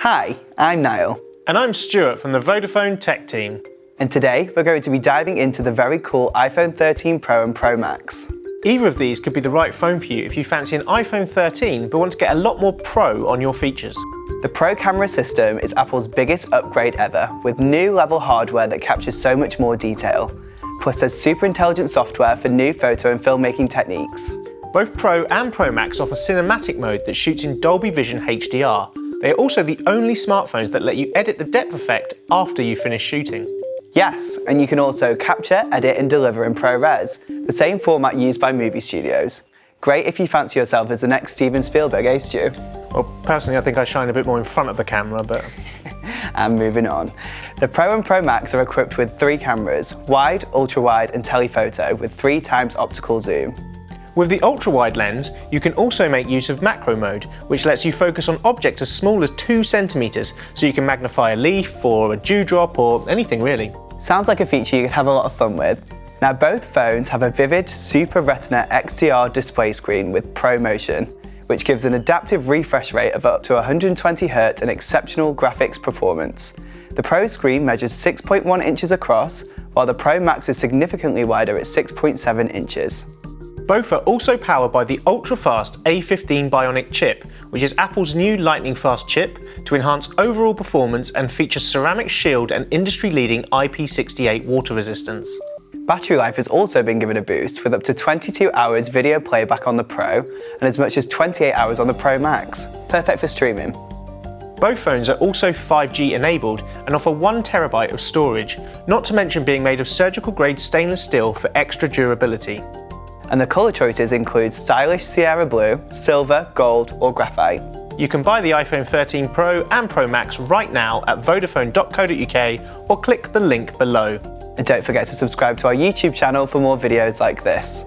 Hi, I'm Niall. And I'm Stuart from the Vodafone tech team. And today we're going to be diving into the very cool iPhone 13 Pro and Pro Max. Either of these could be the right phone for you if you fancy an iPhone 13 but want to get a lot more Pro on your features. The Pro camera system is Apple's biggest upgrade ever, with new level hardware that captures so much more detail. Plus there's super intelligent software for new photo and filmmaking techniques. Both Pro and Pro Max offer cinematic mode that shoots in Dolby Vision HDR. They are also the only smartphones that let you edit the depth effect after you finish shooting. Yes, and you can also capture, edit and deliver in ProRes, the same format used by movie studios. Great if you fancy yourself as the next Steven Spielberg, eh Stu? Well, personally I think I shine a bit more in front of the camera, but... And moving on. The Pro and Pro Max are equipped with 3 cameras, wide, ultra-wide and telephoto with 3 times optical zoom. With the ultra-wide lens, you can also make use of macro mode, which lets you focus on objects as small as 2 centimeters, so you can magnify a leaf or a dewdrop or anything really. Sounds like a feature you could have a lot of fun with. Now both phones have a vivid Super Retina XDR display screen with Pro Motion, which gives an adaptive refresh rate of up to 120Hz and exceptional graphics performance. The Pro screen measures 6.1 inches across, while the Pro Max is significantly wider at 6.7 inches. Both are also powered by the ultra-fast A15 Bionic chip, which is Apple's new lightning-fast chip to enhance overall performance and features ceramic shield and industry-leading IP68 water resistance. Battery life has also been given a boost with up to 22 hours video playback on the Pro and as much as 28 hours on the Pro Max. Perfect for streaming. Both phones are also 5G enabled and offer 1TB of storage, not to mention being made of surgical-grade stainless steel for extra durability. And the colour choices include stylish Sierra Blue, Silver, Gold or Graphite. You can buy the iPhone 13 Pro and Pro Max right now at vodafone.co.uk or click the link below. And don't forget to subscribe to our YouTube channel for more videos like this.